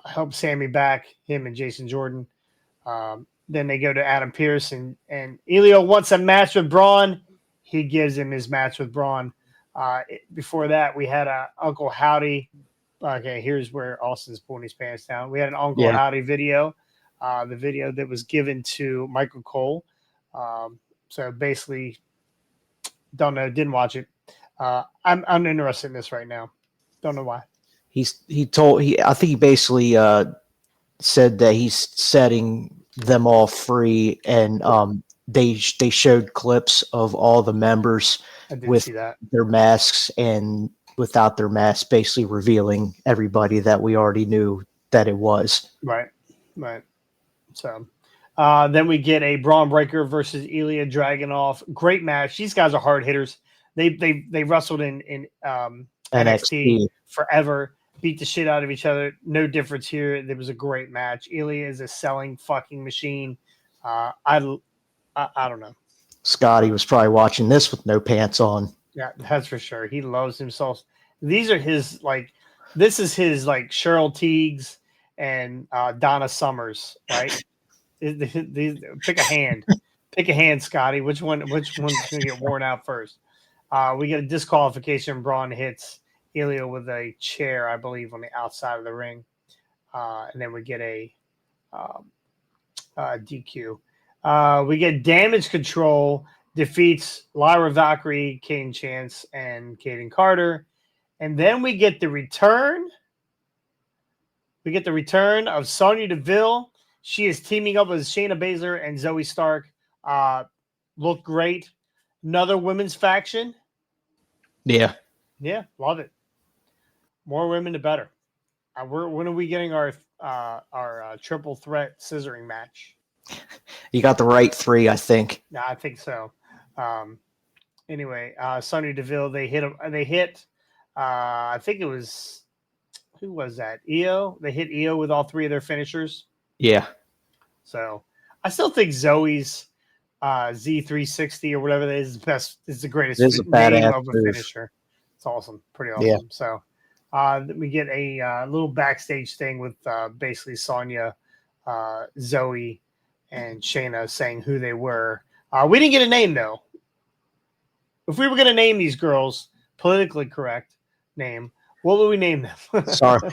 help Sammy back, him and Jason Jordan. Then they go to Adam Pearce, and Ilya wants a match with Braun. He gives him his match with Braun. Before that, we had Uncle Howdy. Okay, here's where Austin's pulling his pants down. We had an Uncle Howdy video, the video that was given to Michael Cole. So basically, don't know, didn't watch it. I'm interested in this right now. Don't know why. I think he basically said that he's setting them all free, and they showed clips of all the members I did with see that. their masks and without their masks, basically revealing everybody that we already knew that it was. Right. So then we get a Braun Breaker versus Ilya Dragunov. Great match. These guys are hard hitters. They wrestled in NXT forever, beat the shit out of each other. No difference here. There was a great match. Ilya is a selling fucking machine. I don't know. Scotty was probably watching this with no pants on. Yeah, that's for sure. He loves himself. These are his this is his Cheryl Teagues and Donna Summers, right? Pick a hand. Pick a hand, Scotty. Which one's gonna get worn out first? We get a disqualification. Braun hits Ilya with a chair, I believe, on the outside of the ring. And then we get a DQ. We get Damage Control defeats Lyra Valkyrie, Kane Chance, and Kaden Carter. And then we get the return. We get the return of Sonya Deville. She is teaming up with Shayna Baszler and Zoe Stark. Look great. Another women's faction. Yeah. Yeah, love it. More women, the better. When are we getting our triple threat scissoring match? You got the right three, I think. Yeah, I think so. Anyway, Sonya Deville, they hit. I think it was, who was that? Io. They hit Io with all three of their finishers. Yeah. So I still think Zoe's Z360 or whatever that is best. Is the greatest name of a finisher. It's awesome, pretty awesome. Yeah. So we get a little backstage thing with basically Sonya, Zoe, and Shayna saying who they were. We didn't get a name though. If we were going to name these girls, politically correct name, what would we name them?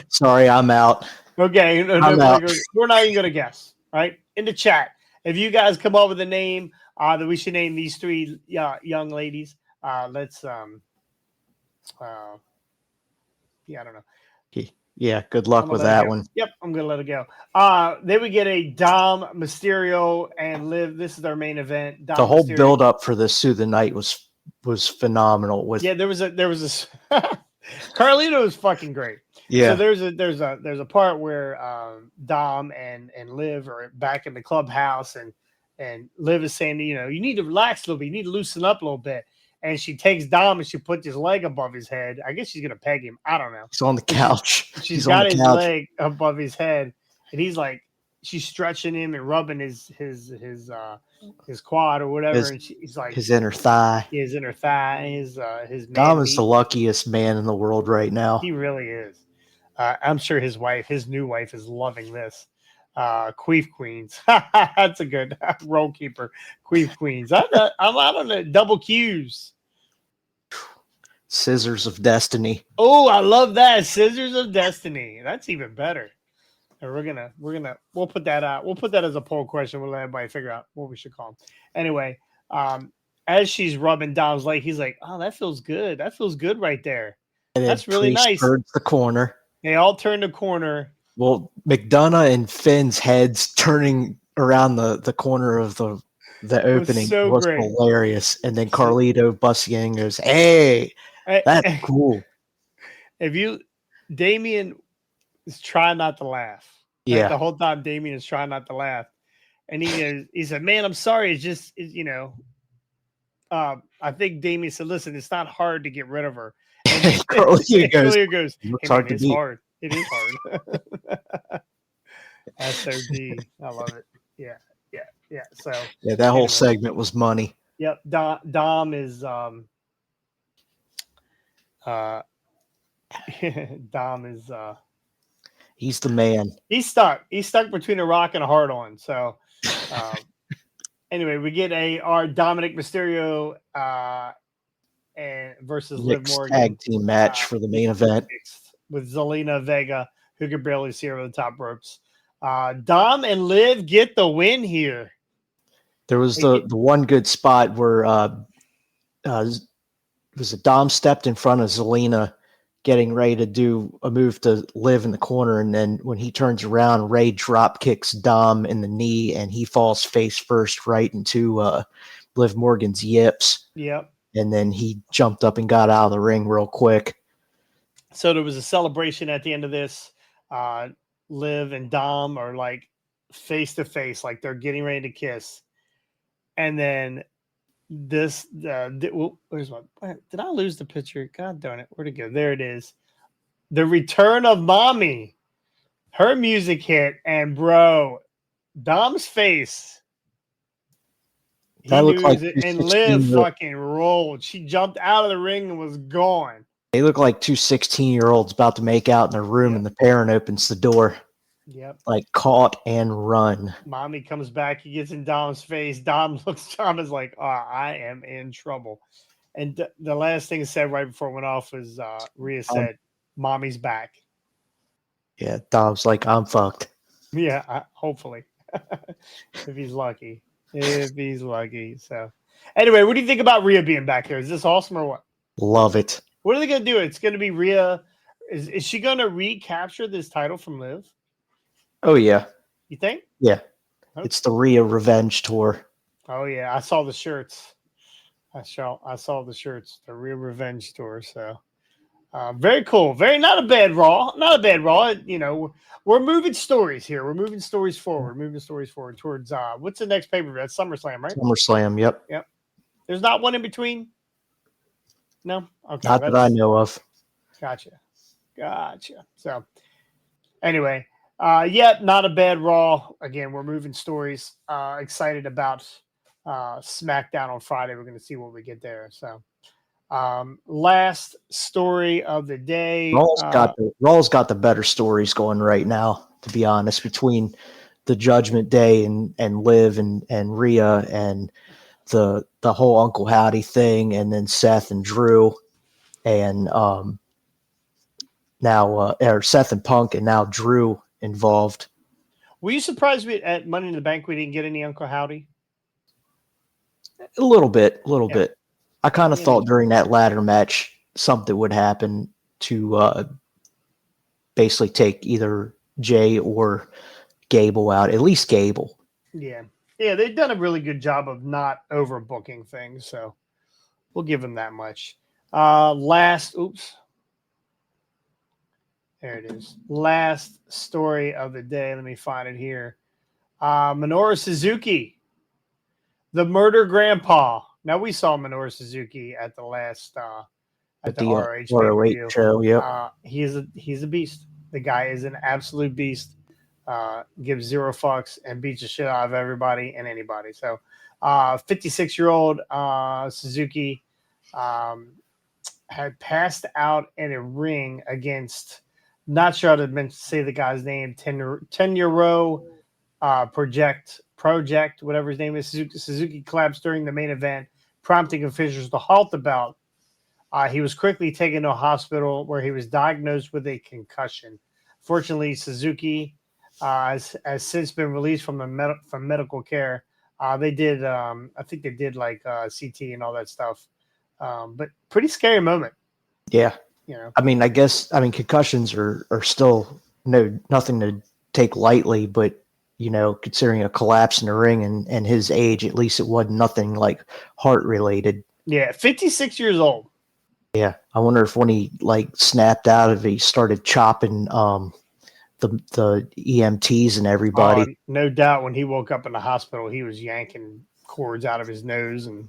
Sorry, I'm out. Okay, I'm out. We're not even going to guess. Right in the chat, if you guys come up with a name that we should name these three young ladies, let's I don't know. Yeah, good luck with that one. Yep, I'm gonna let it go. Then we get a Dom, Mysterio, and Liv. This is our main event. Dom, the whole Mysterio. build up for this through the night was phenomenal. There was a Carlito is fucking great. Yeah. So there's a part where Dom and Liv are back in the clubhouse, and Liv is saying, you need to relax a little bit, you need to loosen up a little bit. And she takes Dom and she puts his leg above his head. I guess she's gonna peg him. I don't know. He's on the couch. She's got his leg above his head, and he's she's stretching him and rubbing his quad or whatever. And he's like his inner thigh. His inner thigh. His Dom is the luckiest man in the world right now. He really is. I'm sure his new wife is loving this. Queef Queens. That's a good role keeper. Queef Queens. I'm out on the double Qs. Scissors of Destiny. Oh, I love that. Scissors of Destiny. That's even better. And we'll put that out. We'll put that as a poll question. We'll let everybody figure out what we should call them. Anyway, as she's rubbing Dom's leg, he's like, "Oh, that feels good. That feels good right there." And That's really Priest nice. turns the corner. They all turn the corner. Well, McDonough and Finn's heads turning around the corner of the opening was great. hilarious. And then Carlito busting in and goes, "Hey, that's cool." Damien is trying not to laugh. Yeah. The whole time Damien is trying not to laugh. And he said, "Man, I'm sorry. It's just, I think Damien said, listen, it's not hard to get rid of her." And Carlito goes, "Hey, hard man, to beat." hard. It is hard." SOD. I love it. Yeah. So yeah, that whole segment was money. Yep. Dom is Dom is he's the man. He's stuck between a rock and a hard on. So anyway, we get our Dominic Mysterio and versus Liv Morgan tag team match for the main event with Zelina Vega, who could barely see her over the top ropes. Dom and Liv get the win here. There was the one good spot where was it Dom stepped in front of Zelina getting ready to do a move to Liv in the corner, and then when he turns around, Ray drop kicks Dom in the knee and he falls face first right into Liv Morgan's yips. Yep. And then he jumped up and got out of the ring real quick. So there was a celebration at the end of this. Liv and Dom are like face to face, like they're getting ready to kiss. And then this, where's my? Did I lose the picture? God darn it! Where'd it go? There it is. The return of Mommy. Her music hit, and bro, Dom's face. That looked like and Liv fucking rolled. She jumped out of the ring and was gone. They look like two 16-year-olds about to make out in their room, and the parent opens the door. Yep. Like caught and run. Mommy comes back. He gets in Dom's face. Dom is like, "Oh, I am in trouble." And the last thing said right before it went off was Rhea said, "Mommy's back." Yeah, Dom's like, "I'm fucked." Yeah, hopefully. if he's lucky. So anyway, what do you think about Rhea being back here? Is this awesome or what? Love it. What are they going to do? It's going to be Rhea. Is she going to recapture this title from Liv? Oh, yeah. You think? Yeah. Okay. It's the Rhea Revenge Tour. Oh, yeah. I saw the shirts. I saw the shirts. The Rhea Revenge Tour. So very cool. Not a bad Raw. We're moving stories here. We're moving stories forward. Towards what's the next pay-per-view? That's SummerSlam, right? SummerSlam, yep. There's not one in between? No? Okay. Not that I know of. Gotcha. So anyway, not a bad Raw. Again, we're moving stories. Excited about SmackDown on Friday. We're going to see what we get there. So last story of the day. Raw's got the better stories going right now, to be honest, between the Judgment Day and Liv and Rhea and the whole Uncle Howdy thing, and then Seth and Drew, and now Seth and Punk, and now Drew involved. Were you surprised at Money in the Bank we didn't get any Uncle Howdy? A little bit. I kind of thought during that ladder match something would happen to basically take either Jay or Gable out, at least Gable. Yeah, they've done a really good job of not overbooking things, so we'll give them that much. There it is. Last story of the day. Let me find it here. Minoru Suzuki, the murder grandpa. Now, we saw Minoru Suzuki at the last at the ROH show. Yeah, he's a beast. The guy is an absolute beast. Gives zero fucks and beats the shit out of everybody and anybody. So, 56-year-old Suzuki had passed out in a ring against. Not sure how to say the guy's name. Tenryou Project, whatever his name is. Suzuki collapsed during the main event, prompting officials to halt the bout. He was quickly taken to a hospital where he was diagnosed with a concussion. Fortunately, Suzuki has since been released from medical care. They did, I think they did like CT and all that stuff. But pretty scary moment. Yeah. You know, I mean, concussions are still nothing to take lightly, but considering a collapse in the ring and his age, at least it wasn't nothing like heart related. Yeah, 56 years old. Yeah, I wonder if when he snapped out of it, he started chopping the EMTs and everybody. No doubt, when he woke up in the hospital, he was yanking cords out of his nose and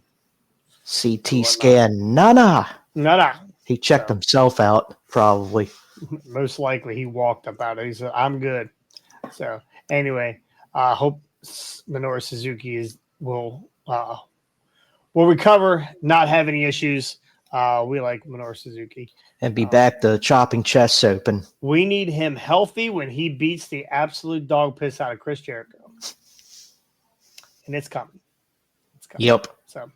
CT scan. Nah. He checked himself out, probably. Most likely, he walked up out of it. He said, "I'm good." So anyway, hope Minoru Suzuki will recover, not have any issues. We like Minoru Suzuki. And be back to chopping chests open. We need him healthy when he beats the absolute dog piss out of Chris Jericho. And it's coming. Yep. So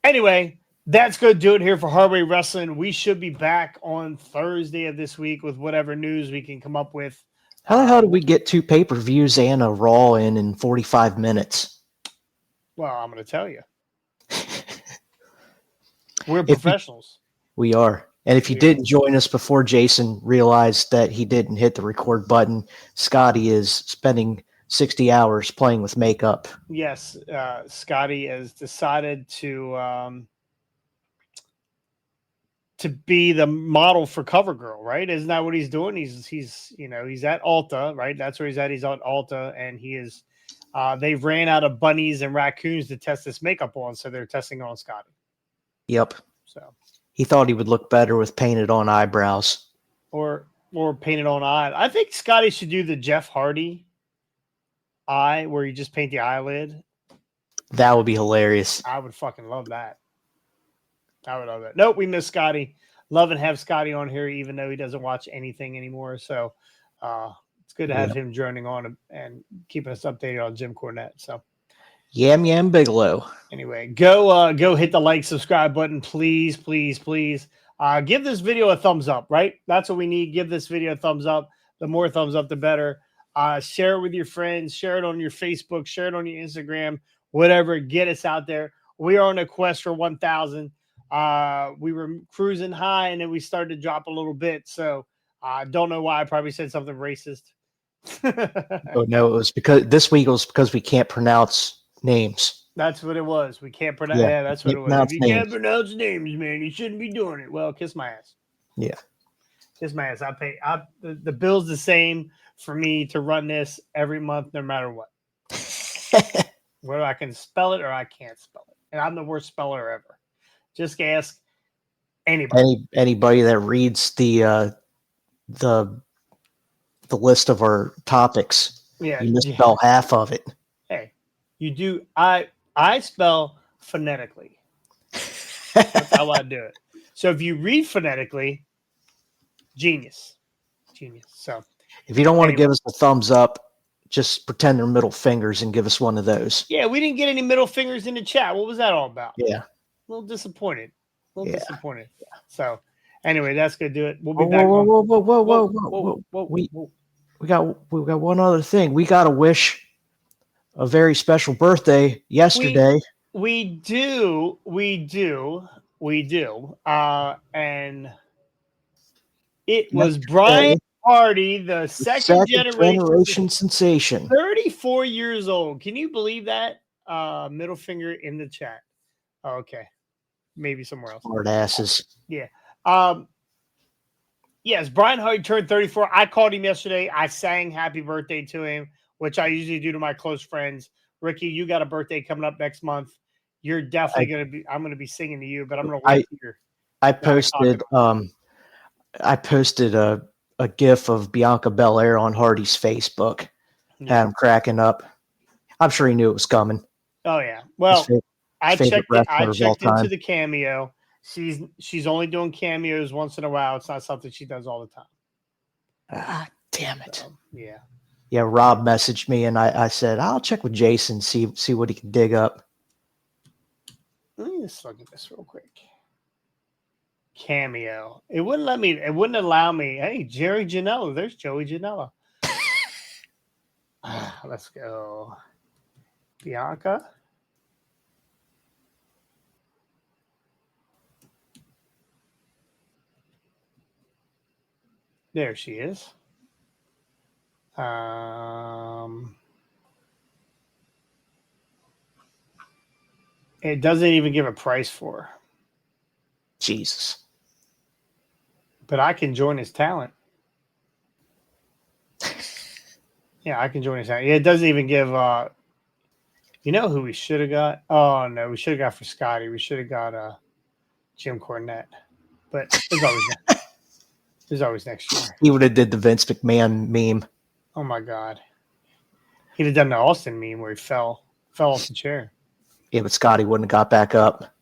anyway, that's going to do it here for Hardway Wrestling. We should be back on Thursday of this week with whatever news we can come up with. How the hell did we get 2 pay-per-views and a Raw in 45 minutes? Well, I'm going to tell you. We're professionals. We are. And if you didn't join us before Jason realized that he didn't hit the record button, Scotty is spending 60 hours playing with makeup. Yes, Scotty has decided to be the model for CoverGirl, right? Isn't that what he's doing? He's at Alta, right? That's where he's at. He's at Alta, and he is. They've ran out of bunnies and raccoons to test this makeup on, so they're testing on Scotty. Yep. So he thought he would look better with painted on eyebrows, or painted on eye. I think Scotty should do the Jeff Hardy eye, where you just paint the eyelid. That would be hilarious. I would fucking love that. I would love that. Nope, we miss Scotty. Love and have Scotty on here, even though he doesn't watch anything anymore. So it's good to have him joining on and keeping us updated on Jim Cornette. So Yam Bigelow. Anyway, go hit the like, subscribe button, please. Give this video a thumbs up, right? That's what we need. Give this video a thumbs up. The more thumbs up, the better. Share it with your friends. Share it on your Facebook. Share it on your Instagram. Whatever. Get us out there. We are on a quest for 1,000. We were cruising high, and then we started to drop a little bit. So I don't know why. I probably said something racist. Oh, no, it was because we can't pronounce names. That's what it was. We can't pronounce. Yeah, that's what it was. If you can't pronounce names, man, you shouldn't be doing it. Well, kiss my ass. Yeah, kiss my ass. The bill's the same for me to run this every month, no matter what. Whether I can spell it or I can't spell it, and I'm the worst speller ever. Just ask anybody. Anybody that reads the list of our topics. Yeah, you misspell half of it. Hey, you do. I spell phonetically. That's how I do it. So if you read phonetically, genius. So if you don't want to give us a thumbs up, just pretend they're middle fingers and give us one of those. Yeah, we didn't get any middle fingers in the chat. What was that all about? Yeah. A little disappointed. Disappointed. So anyway, that's gonna do it. We'll be back. Whoa. We got one other thing. We got to wish a very special birthday yesterday. We do. And it was Brian Hardy, the second generation sensation. 34 years old. Can you believe that? Middle finger in the chat. Oh, okay. Maybe somewhere else. Hard asses. Yeah. Yes, Brian Hardy turned 34. I called him yesterday. I sang happy birthday to him, which I usually do to my close friends. Ricky, you got a birthday coming up next month. You're definitely going to be, I'm going to be singing to you, but I'm going to wait here. I posted a GIF of Bianca Belair on Hardy's Facebook. Yeah. Had him cracking up. I'm sure he knew it was coming. Oh yeah. Well, I checked into the cameo. She's only doing cameos once in a while. It's not something she does all the time. Damn it. So, yeah. Yeah, Rob messaged me, and I said I'll check with Jason, see what he can dig up. Let me just look at this real quick. Cameo. It wouldn't let me. It wouldn't allow me. Hey, Jerry Janela. There's Joey Janela. Let's go. Bianca. There she is. It doesn't even give a price for her. Jesus. But I can join his talent. Yeah, I can join his talent. Yeah, it doesn't even give you know who we should have got? Oh no, we should have got for Scotty. We should have got Jim Cornette. But there's always next year. He would have did the Vince McMahon meme. Oh my God. He'd have done the Austin meme where he fell off the chair. Yeah, but Scotty wouldn't have got back up.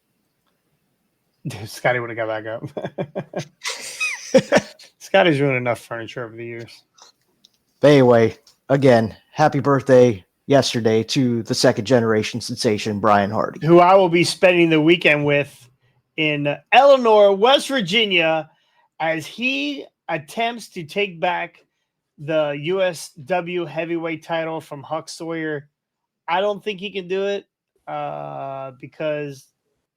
Scotty would have got back up. Scotty's ruined enough furniture over the years. But anyway, again, happy birthday yesterday to the second generation sensation, Brian Hardy. Who I will be spending the weekend with in Eleanor, West Virginia, as he attempts to take back the USW heavyweight title from Huck Sawyer. I don't think he can do it because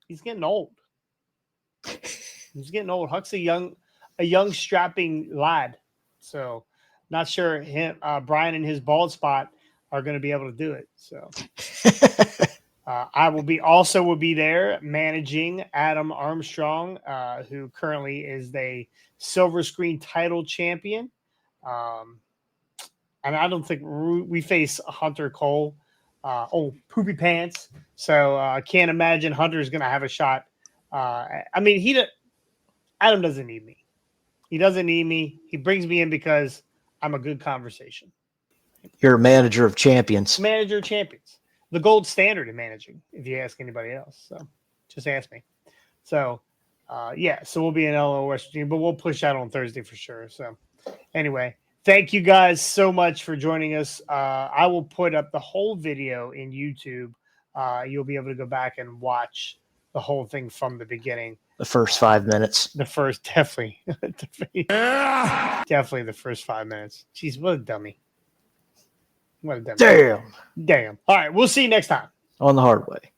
he's getting old. He's getting old. Huck's a young strapping lad. So not sure him, Brian and his bald spot are going to be able to do it. So I will be there managing Adam Armstrong, who currently is the silver screen title champion. And I don't think we face Hunter Cole. Poopy pants. So I can't imagine Hunter's going to have a shot. I mean, Adam doesn't need me. He doesn't need me. He brings me in because I'm a good conversation. You're a manager of champions. Manager of champions. The gold standard in managing, if you ask anybody else. So just ask me. So, so we'll be in LO West Virginia, but we'll push out on Thursday for sure. So anyway, thank you guys so much for joining us. I will put up the whole video in YouTube. You'll be able to go back and watch the whole thing from the beginning. The first 5 minutes. The first, definitely the first 5 minutes. Jeez, what a dummy. What a dummy. Damn. Damn. All right, we'll see you next time. On the hard way.